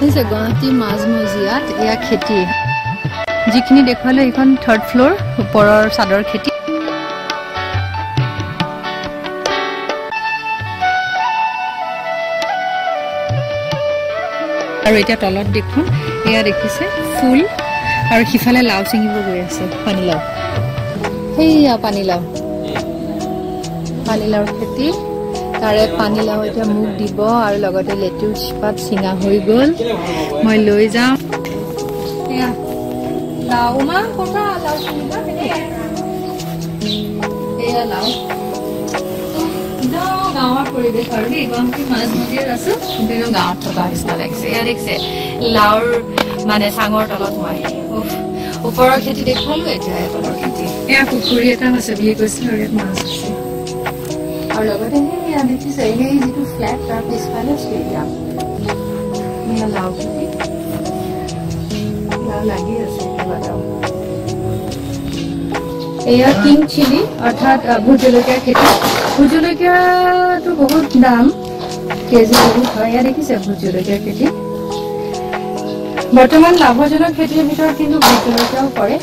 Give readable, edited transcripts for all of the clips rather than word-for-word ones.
দেখিছে গুৱাহাটী মাজমজিয়াত এয়া খেতি যিখিনি দেখুৱালে এখন 3rd ফ্লোৰ ওপৰৰ চাদৰ খেতি আৰু এটা তলত দেখুন এয়া দেখিছে ফুল আৰু হিফালে লাউ চিঙিব গৈ আছে পানীলাও হেয়া পানীলাওৰ খেতি তাৰে পানীলাও এতিয়া মুখ দিব আৰু লগতে লেটুচ পাত চিঙা হৈ গ'ল মই লৈ যাম এয়া লাউ মা কোটা লাউ চিঙিবা এয়া লাউ গাঁৱৰ পৰিৱেশ আৰু গুৱাহাটী মাজমজিয়াত আছো কিন্তু গাঁৱত থকা নিচিনা লাগিছে এয়া দেখিছে লাউৰ মানে চাঙৰ তলত মই ওপৰৰ খেতি দেখুৱালো এতিয়া তলৰ খেতি এয়া পুখুৰী এটা আছে বুলি কৈছে আৰু ইয়াত মাছ আছে আৰু লগতে এয়া দেখিছে এই যিটো ফ্লেট তাৰ পিছফালে ষ্টেডিয়াম এয়া লাউ খেতি লাউ লাগি আছে কেইবাটাও এয়া কিং চিলি অৰ্থাৎ ভোট জলকীয়াৰ খেতি ভোট জলকীয়াটো বহুত দাম কেজি বহুত হয় এয়া দেখিছে ভোট জলকীয়াৰ খেতি বৰ্তমান লাভজনক খেতিৰ ভিতৰত কিন্তু ভোট জলকীয়াও পৰে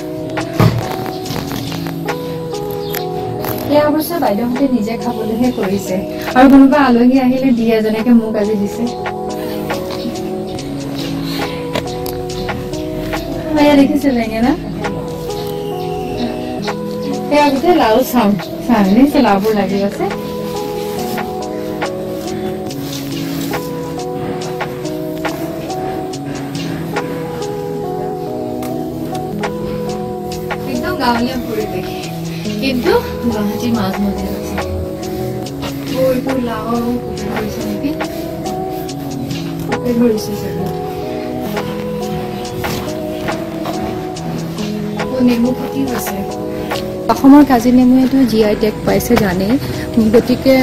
এয়া অৱশ্যে বাইদেউহঁতে নিজে খাবলৈহে কৰিছে আৰু কোনোবা আলহী আহিলে দিয়ে যেনেকে মোক আজি দিছে এয়া দেখিছে বেঙেনা এয়া গোটেই লাউ চাউল দেখিছে লাউবোৰ লাগি আছে একদম গাঁৱলীয়া পৰিৱেশ কিন্তু গুৱাহাটী মাজমজিয়াত আছে এইবোৰ লাউ ধৰিছে নেকি ধৰিছে চাগে নেমু খেতিও আছে অসমৰ কাজি নেমুৱেটো GI টেগ পাইছে জানে গতিকে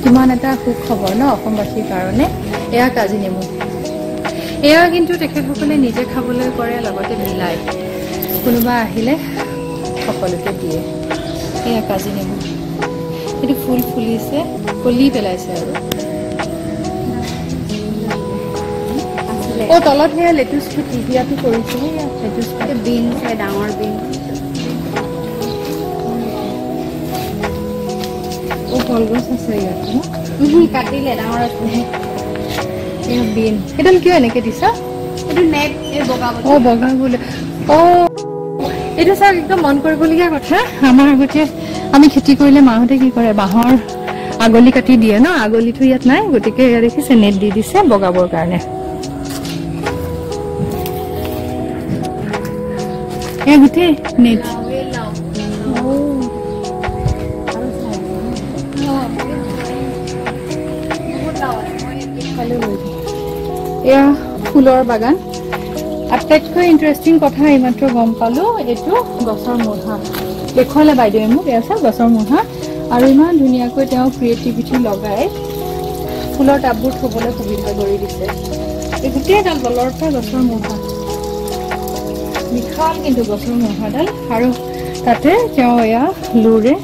কিমান এটা সুখ খবৰ ন অসমবাসীৰ কাৰণে এয়া কাজি নেমু এয়া কিন্তু তেখেতসকলে নিজে খাবলৈ কৰে লগতে মিলাই কোনোবা আহিলে সকলোকে দিয়ে এয়া কাজি নেমু এইটো ফুল ফুলিছে কলি পেলাইছে আৰু তলত সেয়া লেটুচ খেতি দিয়াটো কৰিছে লেটুচ বিন ডাঙৰ বিন কলগছ আছে ইয়াত কাটিলে ডাঙৰ আছে বিন এডাল কিয় এনেকে দিছা এইটো নেট বগা বোলে এইটো চাওক একদম মন কৰিবলগীয়া কথা আমাৰ আগতে আমি খেতি কৰিলে মাহঁতে কি কৰে বাঁহৰ আগলি কাটি দিয়ে ন আগলিটো ইয়াত নাই গতিকে ইয়াত দেখিছে নেট দি দিছে বগাবৰ কাৰণে এয়া গোটেই নেট এয়া ফুলৰ বাগান আটাইতকৈ ইণ্টাৰেষ্টিং কথা এইমাত্ৰ গম পালো এইটো গছৰ মুঢ়া দেখুৱালে বাইদেৱে মোক এয়া চাওক গছৰ মুঢ়া আৰু ইমান ধুনীয়াকৈ তেওঁ ক্ৰিয়েটিভিটি লগাই ফুলৰ টাববোৰ থবলৈ সুবিধা কৰি দিছে এই গোটেইডাল তলৰ পৰা গছৰ মুঢ়া বিশাল কিন্তু গছৰ মুঢ়াডাল আৰু তাতে তেওঁ এয়া লুৰে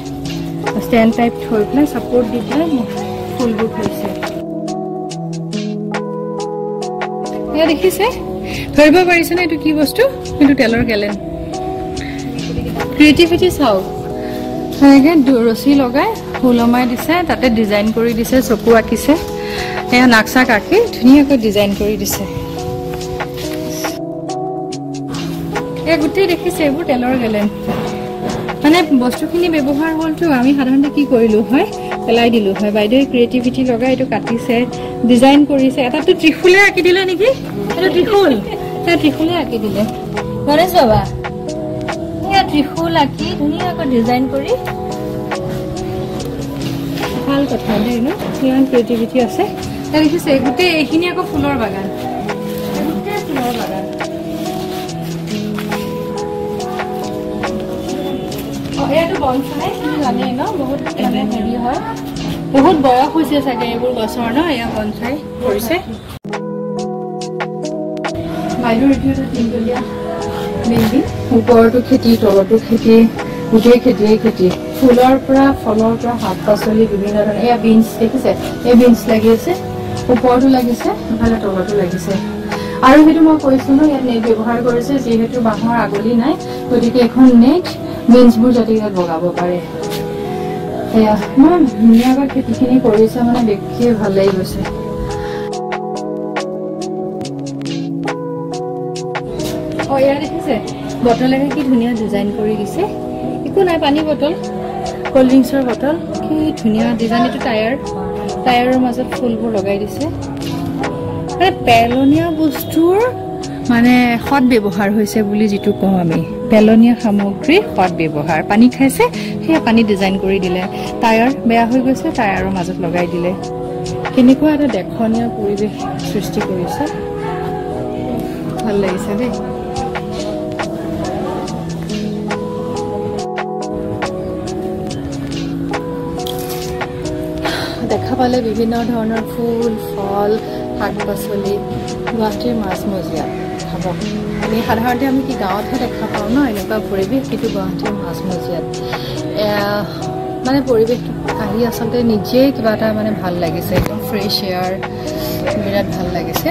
ষ্টেণ্ড টাইপ থৈ পেলাই ছাপৰ্ট দি পেলাই ফুলবোৰ থৈছে এয়া দেখিছে ধৰিব পাৰিছেনে এইটো কি বস্তু এইটো তেলৰ গেলেন ক্ৰিয়েটিভিটি চাওক এনেকৈ ৰছী লগাই ওলমাই দিছে তাতে ডিজাইন কৰি দিছে চকু আঁকিছে এয়া নাক্সাক আঁকি ধুনীয়াকৈ ডিজাইন কৰি দিছে এয়া গোটেই দেখিছে এইবোৰ তেলৰ গেলেন মানে বস্তুখিনি ব্যৱহাৰ হ'লতো আমি সাধাৰণতে কি কৰিলোঁ হয় পেলাই দিলোঁ হয় বাইদেৱে ক্ৰিয়েটিভিটি লগাই এইটো কাটিছে ডিজাইন কৰিছে এটাতো ত্ৰিশূলে আঁকি দিলে নেকি এইটো ত্ৰিশূল ত্ৰিশূলে আঁকি দিলে গণেশ বাবা এয়া ত্ৰিশূল আঁকি ধুনীয়াকৈ ডিজাইন কৰি ভাল কথা দেই ন কিমান ক্ৰিয়েটিভিটি আছে দেখিছে গোটেই এইখিনি আকৌ ফুলৰ বাগান গোটেই ফুলৰ বাগান এইটো বনচাই জানে ন বহুত মানে হেৰি হয় বহুত বয়স হৈছে চাগে এইবোৰ গছৰ ন এয়া বনচাই কৰিছে বাইদেউৰ এইটো তিনজলীয়া বিল্ডিং ওপৰতো খেতি তলতো খেতি গোটেই খেতি ফুলৰ পৰা ফলৰ পৰা শাক পাচলি বিভিন্ন ধৰণৰ এয়া বিনছ দেখিছে এই বিনছ লাগি আছে ওপৰতো লাগিছে ইফালে তলতো লাগিছে আৰু সেইটো মই কৈছো ন ইয়াত নেট ব্যৱহাৰ কৰিছে যিহেতু বাঁহৰ আগলি নাই গতিকে এখন নেট বেঞ্চবোৰ যাতে ইয়াত বগাব পাৰে এয়া ইমান ধুনীয়াকৈ খেতিখিনি কৰিছে মানে দেখিয়ে ভাল লাগি গৈছে ইয়াত দেখিছে বটলেৰে কি ধুনীয়া ডিজাইন কৰি দিছে একো নাই পানী বটল কোল্ড ড্ৰিংকছৰ বটল কি ধুনীয়া ডিজাইন এইটো টায়াৰৰ মাজত ফুলবোৰ লগাই দিছে মানে পেলনীয়া বস্তুৰ মানে সৎ ব্যৱহাৰ হৈছে বুলি যিটো কওঁ আমি পেলনীয়া সামগ্ৰী সৎ ব্যৱহাৰ পানী খাইছে সেয়া পানী ডিজাইন কৰি দিলে টায়াৰ বেয়া হৈ গৈছে টায়াৰৰ মাজত লগাই দিলে কেনেকুৱা এটা দেখনীয়া পৰিৱেশ সৃষ্টি কৰিছে ভাল লাগিছে দেই দেখা পালে বিভিন্ন ধৰণৰ ফুল ফল শাক পাচলি গুৱাহাটীৰ মাজমজিয়া খাব আমি সাধাৰণতে আমি কি গাঁৱতহে দেখা পাওঁ ন এনেকুৱা পৰিৱেশ কিন্তু গুৱাহাটীৰ মাজমজিয়াত মানে পৰিৱেশটো আহি আচলতে নিজেই কিবা এটা মানে ভাল লাগিছে একদম ফ্ৰেছ এয়াৰ বিৰাট ভাল লাগিছে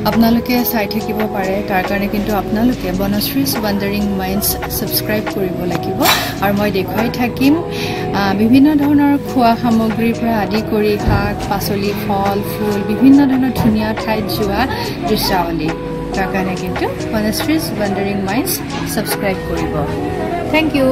আপোনালোকে চাই থাকিব পাৰে তাৰ কাৰণে কিন্তু আপোনালোকে বনশ্ৰীজ ৱাণ্ডাৰিং মাইণ্ডছ ছাবস্ক্ৰাইব কৰিব লাগিব আৰু মই দেখুৱাই থাকিম বিভিন্ন ধৰণৰ খোৱা সামগ্ৰীৰ পৰা আদি কৰি শাক পাচলি ফল ফুল বিভিন্ন ধৰণৰ ধুনীয়া ঠাইত যোৱা দৃশ্যাৱলী তাৰ কাৰণে কিন্তু বনশ্ৰীজ ৱাণ্ডাৰিং মাইণ্ডছ ছাবস্ক্ৰাইব কৰিব থেংক ইউ